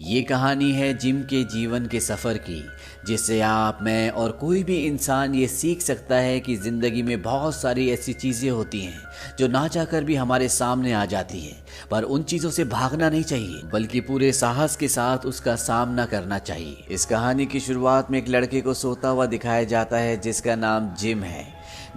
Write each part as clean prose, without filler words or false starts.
ये कहानी है जिम के जीवन के सफ़र की, जिससे आप, मैं और कोई भी इंसान ये सीख सकता है कि ज़िंदगी में बहुत सारी ऐसी चीज़ें होती हैं जो ना चाहकर भी हमारे सामने आ जाती है। पर उन चीज़ों से भागना नहीं चाहिए, बल्कि पूरे साहस के साथ उसका सामना करना चाहिए। इस कहानी की शुरुआत में एक लड़के को सोता हुआ दिखाया जाता है जिसका नाम जिम है।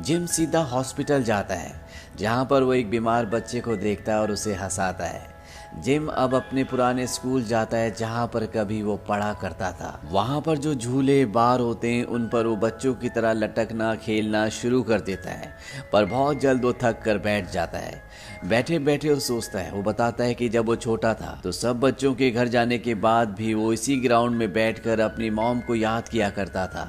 जिम सीधा हॉस्पिटल जाता है, जहाँ पर वो एक बीमार बच्चे को देखता है और उसे हंसाता है। जिम अब अपने पुराने स्कूल जाता है जहाँ पर कभी वो पढ़ा करता था। वहाँ पर जो झूले बार होते हैं उन पर वो बच्चों की तरह लटकना खेलना शुरू कर देता है, पर बहुत जल्द वो थक कर बैठ जाता है। बैठे बैठे वो सोचता है, वो बताता है कि जब वो छोटा था तो सब बच्चों के घर जाने के बाद भी वो इसी ग्राउंड में बैठकर अपनी मॉम को याद किया करता था।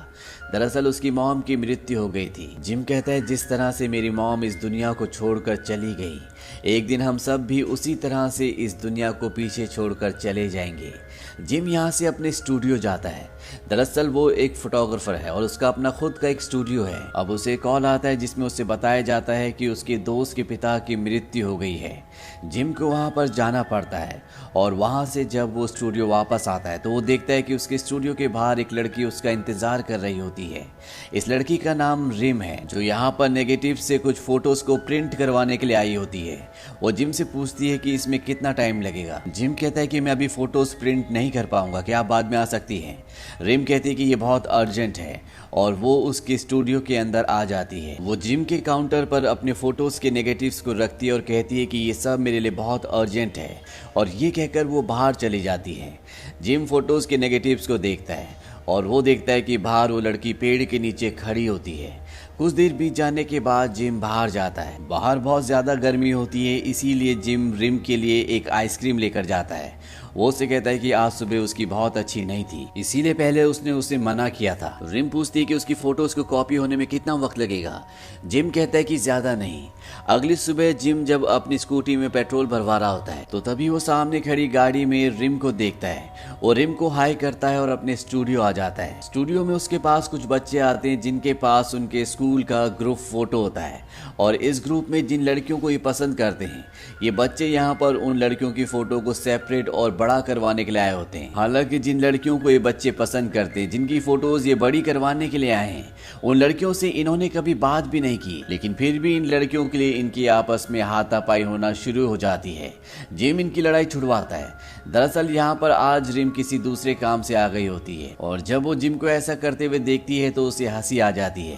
दरअसल उसकी मॉम की मृत्यु हो गई थी। जिम कहता है, जिस तरह से मेरी मॉम इस दुनिया को छोड़कर चली गई, एक दिन हम सब भी उसी तरह से इस दुनिया को पीछे छोड़कर चले जाएंगे। जिम यहाँ से अपने स्टूडियो जाता है। दरअसल वो एक फोटोग्राफर है और उसका अपना खुद का एक स्टूडियो है। अब उसे कॉल आता है जिसमें उसे बताया जाता है कि उसके दोस्त के पिता की मृत्यु हो गई है। जिम को वहाँ पर जाना पड़ता है और वहाँ से जब वो स्टूडियो वापस आता है तो वो देखता है कि उसके स्टूडियो के बाहर एक लड़की उसका इंतजार कर रही होती है। इस लड़की का नाम रिम है, जो यहाँ पर नेगेटिव से कुछ फोटोज को प्रिंट करवाने के लिए आई होती है। वो जिम से पूछती है कि इसमें कितना टाइम लगेगा। जिम कहता है कि मैं अभी फोटोज प्रिंट नहीं कर पाऊंगा, क्या आप बाद में आ सकती हैं। रिम कहती है कि ये बहुत अर्जेंट है और वो उसके स्टूडियो के अंदर आ जाती है। वो जिम के काउंटर पर अपने फोटोज के नेगेटिव्स को रखती है और कहती है कि ये सब मेरे लिए बहुत अर्जेंट है, और ये कहकर वो बाहर चली जाती है। जिम फोटोज के नेगेटिव्स को देखता है और वो देखता है कि बाहर वो लड़की पेड़ के नीचे खड़ी होती है। कुछ देर बीत जाने के बाद जिम बाहर जाता है। बाहर बहुत ज़्यादा गर्मी होती है, इसीलिए जिम रिम के लिए एक आइसक्रीम लेकर जाता है। वो उसे कहता है कि आज सुबह उसकी बहुत अच्छी नहीं थी, इसीलिए पहले उसने उसे मना किया था। रिम पूछती है कि उसकी फोटोज को कॉपी होने में कितना वक्त लगेगा। जिम कहता है कि ज़्यादा नहीं। अगली सुबह जिम जब अपनी स्कूटी में पेट्रोल भरवा रहा होता है तो तभी वो सामने खड़ी गाड़ी में रिम को देखता है। वो रिम को हाई करता है और अपने स्टूडियो आ जाता है। स्टूडियो में उसके पास कुछ बच्चे आते हैं जिनके पास उनके स्कूल का ग्रुप फोटो होता है, और इस ग्रुप में जिन लड़कियों को ये पसंद करते हैं, ये बच्चे यहाँ पर उन लड़कियों की फोटो को सेपरेट और बड़ा करवाने के लिए आए होते हैं। हालांकि जिन लड़कियों को ये बच्चे पसंद करते हैं, जिनकी फोटोज ये बड़ी करवाने के लिए आए हैं, उन लड़कियों से इन्होंने कभी बात भी नहीं की, लेकिन फिर भी इन लड़कियों के लिए इनकी आपस में हाथापाई होना शुरू हो जाती है। जिम इनकी लड़ाई छुड़वाता है। दरअसल यहाँ पर आज रिम किसी दूसरे काम से आ गई होती है, और जब वो जिम को ऐसा करते हुए देखती है तो उसे हंसी आ जाती है।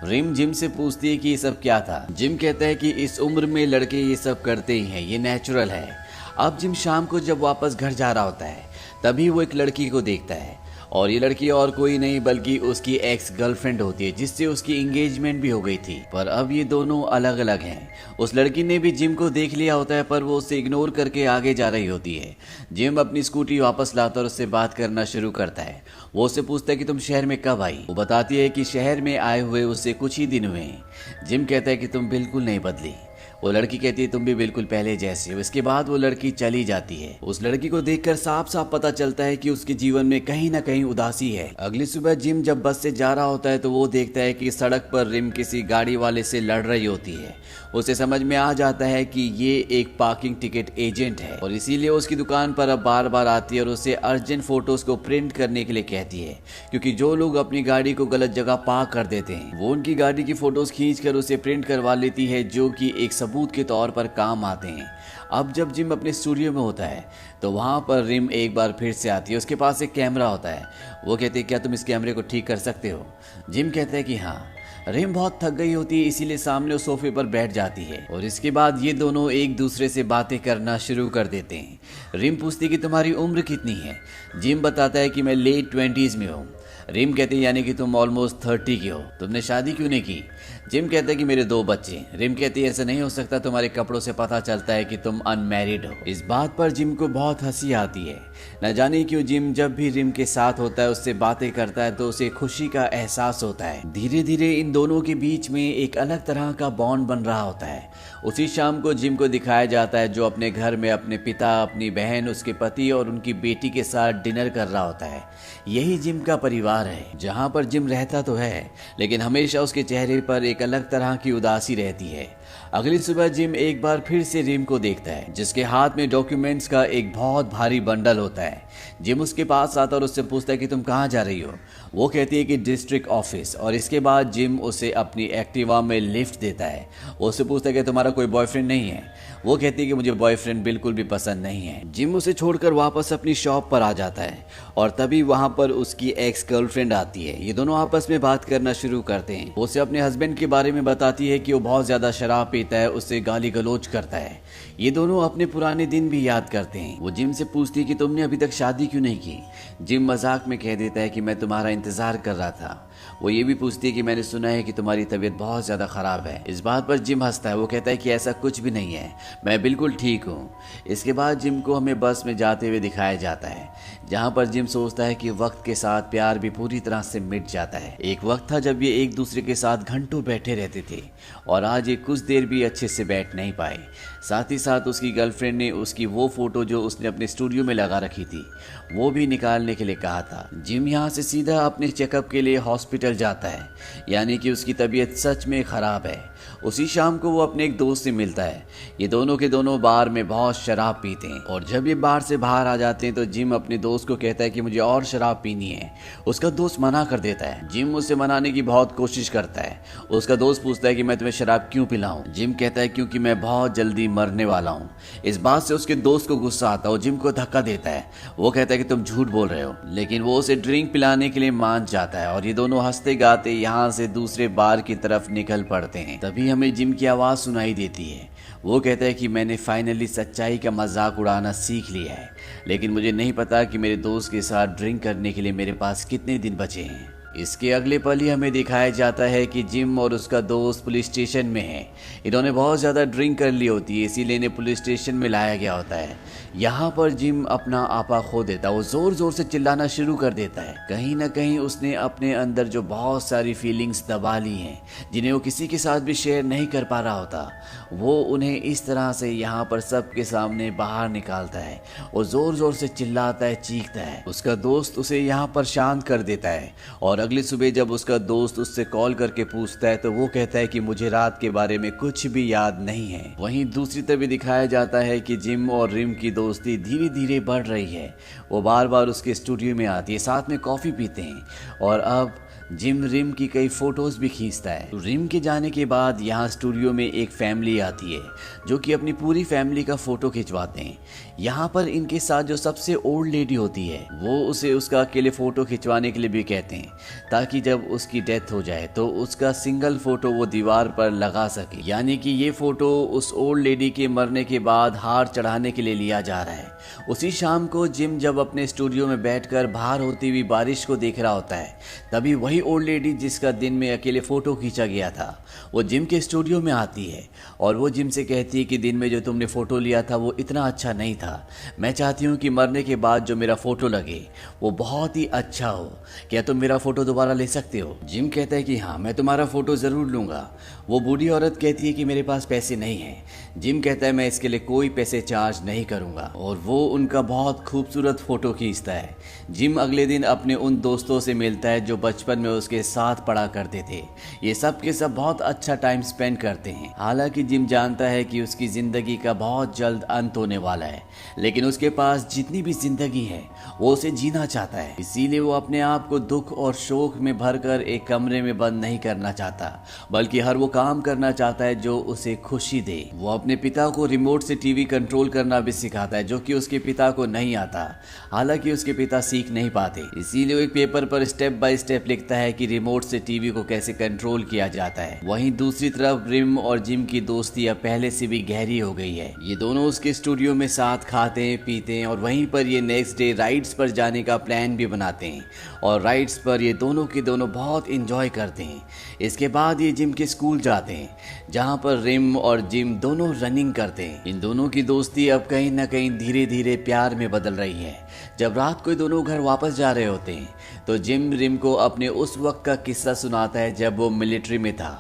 रिम जिम से पूछती है कि ये सब क्या था। जिम कहता है कि इस उम्र में लड़के ये सब करते ही हैं, ये नेचुरल है। अब जिम शाम को जब वापस घर जा रहा होता है तभी वो एक लड़की को देखता है, और ये लड़की और कोई नहीं बल्कि उसकी एक्स गर्लफ्रेंड होती है, जिससे उसकी एंगेजमेंट भी हो गई थी। पर अब ये दोनों अलग अलग हैं। उस लड़की ने भी जिम को देख लिया होता है, पर वो उसे इग्नोर करके आगे जा रही होती है। जिम अपनी स्कूटी वापस लाता और उससे बात करना शुरू करता है। वो उससे पूछता है कि तुम शहर में कब आई। वो बताती है कि शहर में आए हुए उससे कुछ ही दिन हुए हैं। जिम कहता है कि तुम बिल्कुल नहीं बदली। वो लड़की कहती है तुम भी बिल्कुल पहले जैसे हो। इसके बाद वो लड़की चली जाती है। उस लड़की को देखकर साफ साफ पता चलता है कि उसके जीवन में कहीं ना कहीं उदासी है। अगली सुबह जिम जब बस से जा रहा होता है तो वो देखता है कि सड़क पर रिम किसी गाड़ी वाले से लड़ रही होती है। उसे समझ में आ जाता है कि ये एक पार्किंग टिकट एजेंट है, और इसीलिए उसकी दुकान पर अब बार बार आती है और उसे अर्जेंट फोटोज को प्रिंट करने के लिए कहती है, क्योंकि जो लोग अपनी गाड़ी को गलत जगह पार्क कर देते हैं वो उनकी गाड़ी की फोटोज खींचकर उसे प्रिंट करवा लेती है, जो कि एक सबूत के तौर पर काम आते हैं। अब जब जिम अपने स्टूडियो में होता है तो वहाँ पर रिम एक बार फिर से आती है। उसके पास एक कैमरा होता है। वो कहती है क्या तुम इस कैमरे को ठीक कर सकते हो। जिम कहता है कि हाँ। रिम बहुत थक गई होती है, इसीलिए सामने उस सोफे पर बैठ जाती है, और इसके बाद ये दोनों एक दूसरे से बातें करना शुरू कर देते हैं। रिम पूछती है कि तुम्हारी उम्र कितनी है। जिम बताता है कि मैं लेट 20s में हूँ। रिम कहती है यानी कि तुम ऑलमोस्ट 30 की हो, तुमने शादी क्यों नहीं की। जिम कहता है कि मेरे 2 बच्चे। रिम कहती है ऐसा नहीं हो सकता, तुम्हारे कपड़ों से पता चलता है कि तुम अनमैरिड हो। इस बात पर जिम को बहुत हंसी आती है। न जाने क्यों जिम जब भी रिम के साथ होता है, उससे बातें करता है तो उसे खुशी का एहसास होता है। धीरे धीरे इन दोनों के बीच में एक अलग तरह का बॉन्ड बन रहा होता है। उसी शाम को जिम को दिखाया जाता है जो अपने घर में अपने पिता, अपनी बहन, उसके पति और उनकी बेटी के साथ डिनर कर रहा होता है। यही जिम का परिवार है जहाँ पर जिम रहता तो है, लेकिन हमेशा उसके चेहरे पर एक अलग तरह की उदासी रहती है। अगली सुबह जिम एक बार फिर से रिम को देखता है जिसके हाथ में डॉक्यूमेंट्स का एक बहुत भारी बंडल होता है। जिम उसके पास आता और उससे पूछता है कि तुम कहाँ जा रही हो। वो कहती है कि डिस्ट्रिक्ट ऑफिस, और इसके बाद जिम उसे अपनी एक्टिवा में लिफ्ट देता है। वो उससे पूछता है कि तुम्हारा कोई बॉयफ्रेंड नहीं है। वो कहती है कि मुझे बॉयफ्रेंड बिल्कुल भी पसंद नहीं है। जिम उसे छोड़कर वापस अपनी शॉप पर आ जाता है और तभी वहाँ पर उसकी एक्स गर्लफ्रेंड आती है। ये दोनों आपस में बात करना शुरू करते हैं। वो उसे अपने हस्बैंड के बारे में बताती है कि वो बहुत ज्यादा शराब पीता है, उससे गाली गलौज करता है। ये दोनों अपने पुराने दिन भी याद करते हैं। वो जिम से पूछती है कि तुमने अभी तक शादी क्यों नहीं की। जिम मजाक में कह देता है कि मैं तुम्हारा इंतजार कर रहा था। वो ये भी पूछती है कि मैंने सुना है कि तुम्हारी तबीयत बहुत ज्यादा खराब है। इस बात पर जिम हंसता है। वो कहता है कि ऐसा कुछ भी नहीं है, मैं बिल्कुल ठीक हूँ। इसके बाद जिम को हमें बस में जाते हुए दिखाया जाता है जहाँ पर जिम सोचता है कि वक्त के साथ प्यार भी पूरी तरह से मिट जाता है। एक वक्त था जब ये एक दूसरे के साथ घंटों बैठे रहते थे और आज ये कुछ देर भी अच्छे से बैठ नहीं पाए। साथ ही साथ उसकी गर्लफ्रेंड ने उसकी वो फोटो जो उसने अपने स्टूडियो में लगा रखी थी वो भी निकालने के लिए कहा था। जिम यहाँ से सीधा अपने चेकअप के लिए हॉस्पिटल जाता है, यानी कि उसकी तबीयत सच में खराब है। उसी शाम को वो अपने एक दोस्त से मिलता है। ये दोनों के दोनों बार में बहुत शराब पीते हैं और जब ये बार से बाहर आ जाते हैं तो जिम अपने दोस्त को कहता है कि मुझे और शराब पीनी है। उसका दोस्त मना कर देता है। जिम उसे मनाने की बहुत कोशिश करता है। उसका दोस्त पूछता है कि मैं तुम्हें शराब क्यों पिलाऊं। जिम कहता है क्योंकि मैं बहुत जल्दी मरने वाला हूँ। इस बात से उसके दोस्त को गुस्सा आता है और जिम को धक्का देता है। वो कहता है कि तुम झूठ बोल रहे हो, लेकिन वो उसे ड्रिंक पिलाने के लिए मान जाता है और ये दोनों हंसते गाते यहाँ से दूसरे बार की तरफ निकल पड़ते हैं। तभी हमें जिम की आवाज़ सुनाई देती है। वो कहता है कि मैंने फाइनली सच्चाई का मजाक उड़ाना सीख लिया है, लेकिन मुझे नहीं पता कि मेरे दोस्त के साथ ड्रिंक करने के लिए मेरे पास कितने दिन बचे हैं। इसके अगले पल ही हमें दिखाया जाता है कि जिम और उसका दोस्त पुलिस स्टेशन में है। इन्होंने बहुत ज़्यादा ड्रिंक कर ली होती है, इसीलिए इन्हें पुलिस स्टेशन में लाया गया होता है। यहाँ पर जिम अपना आपा खो देता है। वो ज़ोर ज़ोर से चिल्लाना शुरू कर देता है। कहीं ना कहीं उसने अपने अंदर जो बहुत सारी फीलिंग्स दबा ली हैं, जिन्हें वो किसी के साथ भी शेयर नहीं कर पा रहा होता, वो उन्हें इस तरह से यहाँ पर सबके सामने बाहर निकालता है। वो ज़ोर ज़ोर से चिल्लाता है, चीखता है। उसका दोस्त उसे यहाँ पर शांत कर देता है और अगली सुबह जब उसका दोस्त उससे कॉल करके पूछता है तो वो कहता है कि मुझे रात के बारे में कुछ भी याद नहीं है। वहीं दूसरी तरफ दिखाया जाता है कि जिम और रिम की दोस्ती धीरे धीरे बढ़ रही है। वो बार बार उसके स्टूडियो में आती है, साथ में कॉफ़ी पीते हैं और अब जिम रिम की कई फोटोज भी खींचता है। रिम के जाने के बाद यहाँ स्टूडियो में एक फैमिली आती है जो कि अपनी पूरी फैमिली का फोटो खिंचवाते हैं। यहाँ पर इनके साथ जो सबसे ओल्ड लेडी होती है वो उसे उसका अकेले फोटो खिंचवाने के लिए भी कहते हैं ताकि जब उसकी डेथ हो जाए तो उसका सिंगल फोटो वो दीवार पर लगा सके। यानी कि ये फोटो उस ओल्ड लेडी के मरने के बाद हार चढ़ाने के लिए लिया जा रहा है। उसी शाम को जिम जब अपने स्टूडियो में बैठकर बाहर होती हुई बारिश को देख रहा होता है, तभी वही ओल्ड लेडी जिसका दिन में अकेले फोटो खींचा गया था वो जिम के स्टूडियो में आती है और वो जिम से कहती है कि दिन में जो तुमने फोटो लिया था वो इतना अच्छा नहीं था। मैं चाहती हूँ कि मरने के बाद जो मेरा फोटो लगे वो बहुत ही अच्छा हो। क्या तुम मेरा फोटो दोबारा ले सकते हो? जिम कहता है कि हाँ, मैं तुम्हारा फोटो जरूर लूंगा। वो बूढ़ी औरत कहती है कि मेरे पास पैसे नहीं है। जिम कहता है मैं इसके लिए कोई पैसे चार्ज नहीं करूंगा और वो उनका बहुत खूबसूरत फोटो खींचता है। जिम अगले दिन अपने उन दोस्तों से मिलता है जो बचपन में उसके साथ पढ़ा करते थे। ये सब के सब बहुत अच्छा टाइम स्पेंड करते हैं। हालांकि जिम जानता है कि उसकी जिंदगी का बहुत जल्द अंत होने वाला है, लेकिन उसके पास जितनी भी जिंदगी है वो उसे जीना चाहता है। इसीलिए वो अपने आप को दुख और शोक में भरकर एक कमरे में बंद नहीं करना चाहता, बल्कि हर वो काम करना चाहता है जो उसे खुशी दे। वो अपने पिता को रिमोट से टीवी कंट्रोल करना भी सिखाता है, जो कि उसके पिता को नहीं आता। हालांकि उसके पिता सीख नहीं पाते, इसीलिए वो एक पेपर पर स्टेप बाय स्टेप लिखता है कि रिमोट से टीवी को कैसे कंट्रोल किया जाता है। वहीं दूसरी तरफ रिम और जिम की दोस्ती अब पहले से भी गहरी हो गई है। ये दोनों उसके स्टूडियो में साथ खाते हैं, पीते हैं और वहीं पर ये नेक्स्ट डे राइड्स पर जाने का प्लान भी बनाते हैं और राइड्स पर ये दोनों के दोनों बहुत इंजॉय करते हैं। इसके बाद ये जिम के स्कूल जाते हैं जहाँ पर रिम और जिम दोनों रनिंग करते हैं। इन दोनों की दोस्ती अब कहीं ना कहीं धीरे धीरे प्यार में बदल रही है जब रात को ये दोनों घर वापस जा रहे होते हैं तो जिम रिम को अपने उस वक्त का किस्सा सुनाता है जब वो मिलिट्री में था।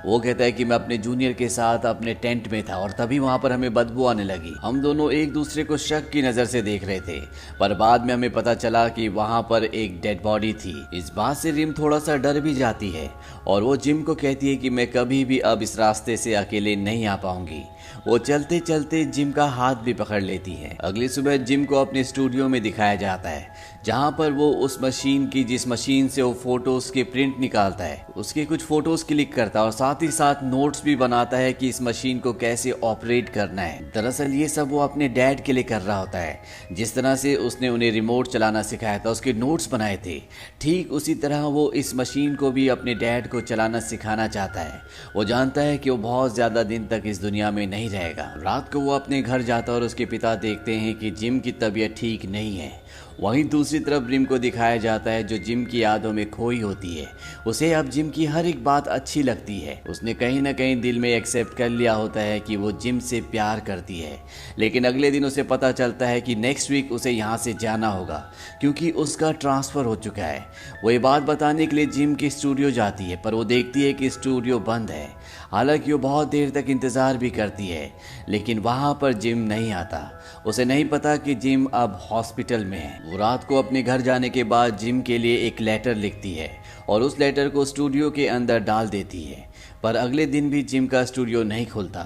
वो कहता है कि मैं अपने जूनियर के साथ अपने टेंट में था और तभी वहां पर हमें बदबू आने लगी। हम दोनों एक दूसरे को शक की नजर से देख रहे थे, पर बाद में हमें पता चला कि वहां पर एक डेड बॉडी थी। इस बात से रिम थोड़ा सा डर भी जाती है और वो जिम को कहती है कि मैं कभी भी अब इस रास्ते से अकेले नहीं आ पाऊंगी। वो चलते चलते जिम का हाथ भी पकड़ लेती है। अगली सुबह जिम को अपने स्टूडियो में दिखाया जाता है जहां पर वो उस मशीन की जिस मशीन से वो फोटोज के प्रिंट निकालता है उसके कुछ फोटोज क्लिक करता है और साथ ही साथ नोट्स भी बनाता है कि इस मशीन को कैसे ऑपरेट करना है। दरअसल ये सब वो अपने डैड के लिए कर रहा होता है। जिस तरह से उसने उन्हें रिमोट चलाना सिखाया था, उसके नोट्स बनाए थे, ठीक उसी तरह वो इस मशीन को भी अपने डैड को चलाना सिखाना चाहता है। वो जानता है कि वो बहुत ज्यादा दिन तक इस दुनिया में नहीं रहेगा। रात को वो अपने घर जाता है और उसके पिता देखते हैं कि जिम की तबीयत ठीक नहीं है। वहीं दूसरी तरफ रिम को दिखाया जाता है जो जिम की यादों में खोई होती है। उसे अब जिम की हर एक बात अच्छी लगती है। उसने कहीं ना कहीं दिल में एक्सेप्ट कर लिया होता है कि वो जिम से प्यार करती है। लेकिन अगले दिन उसे पता चलता है कि नेक्स्ट वीक उसे यहाँ से जाना होगा क्योंकि उसका ट्रांसफ़र हो चुका है। वो ये बात बताने के लिए जिम के स्टूडियो जाती है पर वो देखती है कि स्टूडियो बंद है। हालांकि वो बहुत देर तक इंतज़ार भी करती है लेकिन वहाँ पर जिम नहीं आता। उसे नहीं पता कि जिम अब हॉस्पिटल में है। वो रात को अपने घर जाने के बाद जिम के लिए एक लेटर लिखती है और उस लेटर को स्टूडियो के अंदर डाल देती है। पर अगले दिन भी जिम का स्टूडियो नहीं खुलता।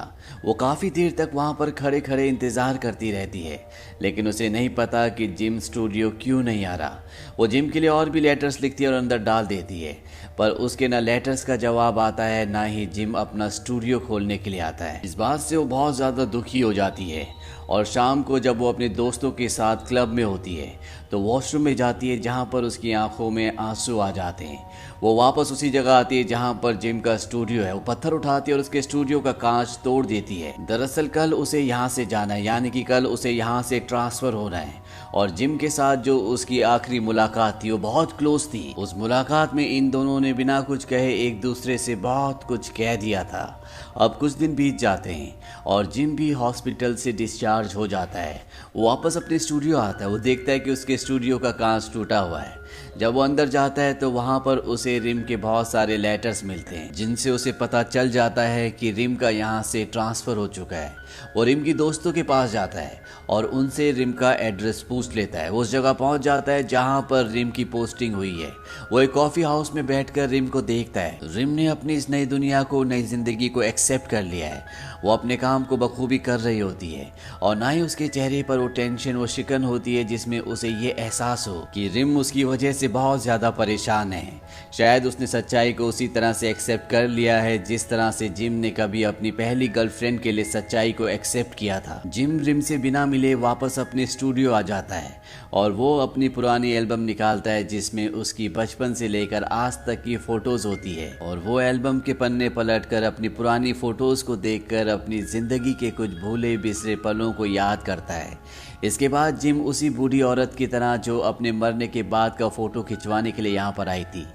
वो काफ़ी देर तक वहाँ पर खड़े खड़े इंतज़ार करती रहती है लेकिन उसे नहीं पता कि जिम स्टूडियो क्यों नहीं आ रहा। वो जिम के लिए और भी लेटर्स लिखती है और अंदर डाल देती है पर उसके ना लेटर्स का जवाब आता है ना ही जिम अपना स्टूडियो खोलने के लिए आता है। इस बात से वो बहुत ज़्यादा दुखी हो जाती है और शाम को जब वो अपने दोस्तों के साथ क्लब में होती है तो वॉशरूम में जाती है जहाँ पर उसकी आंखों में आंसू आ जाते हैं। वो वापस उसी जगह आती है जहाँ पर जिम का स्टूडियो है। वो पत्थर उठाती है और उसके स्टूडियो का कांच तोड़ देती है। दरअसल कल उसे यहाँ से जाना है, यानी कि कल उसे यहाँ से ट्रांसफ़र होना है और जिम के साथ जो उसकी आखिरी मुलाकात थी वो बहुत क्लोज थी। उस मुलाकात में इन दोनों ने बिना कुछ कहे एक दूसरे से बहुत कुछ कह दिया था। अब कुछ दिन बीत जाते हैं और जिम भी हॉस्पिटल से डिस्चार्ज हो जाता है। वो वापस अपने स्टूडियो आता है। वो देखता है कि उसके स्टूडियो का कांच टूटा हुआ है। जब वो अंदर जाता है तो वहाँ पर उसे रिम के बहुत सारे लेटर्स मिलते हैं जिनसे उसे पता चल जाता है कि रिम का यहाँ से ट्रांसफ़र हो चुका है। वो रिम की दोस्तों के पास जाता है और उनसे रिम का एड्रेस पूछ लेता है। वो उस जगह पहुँच जाता है जहाँ पर रिम की पोस्टिंग हुई है। वो एक कॉफ़ी हाउस में बैठकर रिम को देखता है। रिम ने अपनी इस नई दुनिया को, नई जिंदगी को एक्सेप्ट कर लिया है। वो अपने काम को बखूबी कर रही होती है और ना ही उसके चेहरे पर वो टेंशन, वो शिकन होती है जिसमें उसे ये एहसास हो कि रिम उसकी वजह से बहुत ज़्यादा परेशान है। शायद उसने सच्चाई को उसी तरह से एक्सेप्ट कर लिया है जिस तरह से जिम ने कभी अपनी पहली गर्लफ्रेंड के लिए सच्चाई को एक्सेप्ट किया था। जिम रिम से बिना मिले वापस अपने स्टूडियो आ जाता है और वो अपनी पुरानी एल्बम निकालता है जिसमें उसकी बचपन से लेकर आज तक की फ़ोटोज़ होती है और वो एल्बम के पन्ने पलटकर अपनी पुरानी फ़ोटोज़ को देखकर अपनी ज़िंदगी के कुछ भूले बिसरे पलों को याद करता है। इसके बाद जिम उसी बूढ़ी औरत की तरह जो अपने मरने के बाद का फ़ोटो खिंचवाने के लिए यहाँ पर आई थी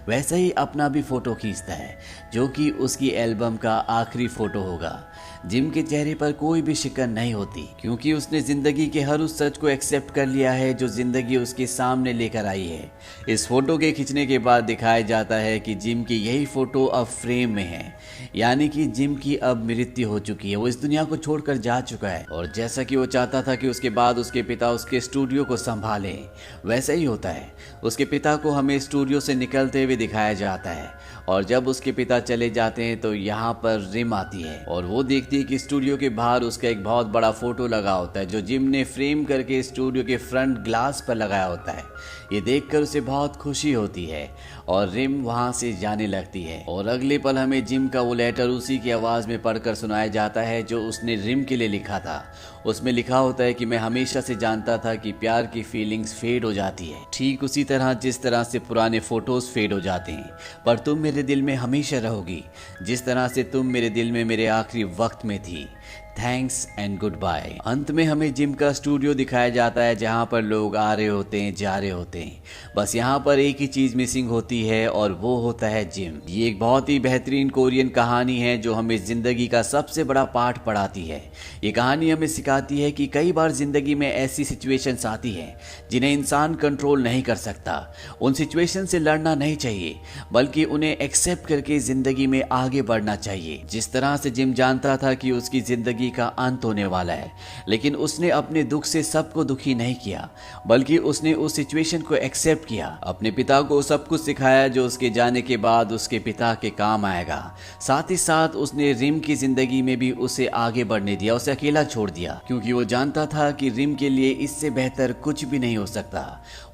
वैसे ही अपना भी फ़ोटो खींचता है जो कि उसकी एल्बम का आखिरी फ़ोटो होगा। जिम के चेहरे पर कोई भी शिकन नहीं होती क्योंकि उसने ज़िंदगी के हर उस सच को एक्सेप्ट कर लिया है जो ज़िंदगी उसके सामने लेकर आई है। इस फोटो के खींचने के बाद दिखाया जाता है कि जिम की यही फ़ोटो अब फ्रेम में है, यानी कि जिम की अब मृत्यु हो चुकी है। वो इस दुनिया को छोड़कर जा चुका है और जैसा कि वो चाहता था कि उसके बाद उसके पिता उसके स्टूडियो को संभालें, वैसा ही होता है। उसके पिता को हमें स्टूडियो से निकलते हुए दिखाया जाता है और जब उसके पिता चले जाते हैं तो यहाँ पर रिम आती है और वो देखती है कि स्टूडियो के बाहर उसका एक बहुत बड़ा फोटो लगा होता है जो जिम ने फ्रेम करके स्टूडियो के फ्रंट ग्लास पर लगाया होता है। ये देखकर उसे बहुत खुशी होती है और रिम वहाँ से जाने लगती है और अगले पल हमें जिम का वो लेटर उसी की आवाज़ में पढ़कर सुनाया जाता है जो उसने रिम के लिए लिखा था। उसमें लिखा होता है कि मैं हमेशा से जानता था कि प्यार की फीलिंग्स फेड हो जाती है, ठीक उसी तरह जिस तरह से पुराने फोटोज फेड हो जाते हैं, पर तुम मेरे दिल में हमेशा रहोगी जिस तरह से तुम मेरे दिल में मेरे आखिरी वक्त में थी। Thanks and good bye. अंत में हमें जिम का स्टूडियो दिखाया जाता है जहाँ पर लोग आ रहे होते हैं, जा रहे होते हैं। बस यहाँ पर एक ही चीज मिसिंग होती है और वो होता है जिम। ये एक बहुत ही बेहतरीन कोरियन कहानी है जो हमें जिंदगी का सबसे बड़ा पाठ पढ़ाती है। ये कहानी हमें सिखाती है कि कई बार जिंदगी में ऐसी सिचुएशंस आती हैं जिन्हें इंसान कंट्रोल नहीं कर सकता। उन सिचुएशन से लड़ना नहीं चाहिए बल्कि उन्हें एक्सेप्ट करके जिंदगी में आगे बढ़ना चाहिए। जिस तरह से जिम जानता था कि उसकी जिंदगी का अंत होने वाला है, लेकिन उसने अपने दुख से सबको दुखी नहीं किया बल्कि उसने उस सिचुएशन को एक्सेप्ट किया। अपने पिता को सब कुछ सिखाया जो उसके जाने के बाद उसके पिता के काम आएगा। साथ ही साथ उसने रिम की जिंदगी में भी उसे आगे बढ़ने दिया, उसे अकेला छोड़ दिया क्योंकि वो जानता था कि रिम के लिए इससे बेहतर कुछ भी नहीं हो सकता।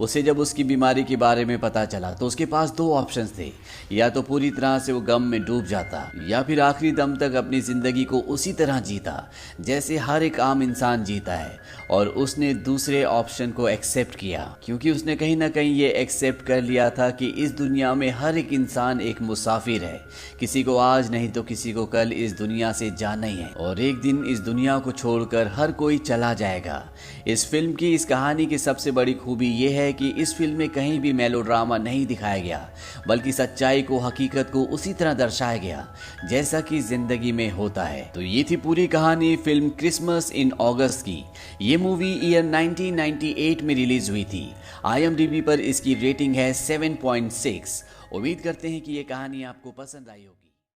उसे जब उसकी बीमारी के बारे में पता चला तो उसके पास दो ऑप्शंस थे, या तो पूरी तरह से वो गम में डूब जाता या फिर आखिरी दम तक अपनी जिंदगी को उसी तरह जीता जैसे हर एक आम इंसान जीता है। और उसने दूसरे ऑप्शन को एक्सेप्ट किया क्योंकि उसने कहीं ना कहीं ये एक्सेप्ट कर लिया था कि इस दुनिया में हर एक इंसान एक मुसाफिर है। किसी को आज नहीं तो किसी को कल इस दुनिया से जाना ही है और एक दिन इस दुनिया को छोड़कर हर कोई चला जाएगा। इस फिल्म की, इस कहानी की सबसे बड़ी खूबी ये है कि इस फिल्म में कहीं भी मेलोड्रामा नहीं दिखाया गया बल्कि सच्चाई को, हकीकत को उसी तरह दर्शाया गया जैसा कि जिंदगी में होता है। तो ये थी पूरी कहानी फिल्म क्रिसमस इन अगस्त की। ये मूवी ईयर 1998 में रिलीज हुई थी। IMDb पर इसकी रेटिंग है 7.6। उम्मीद करते हैं कि ये कहानी आपको पसंद आई होगी।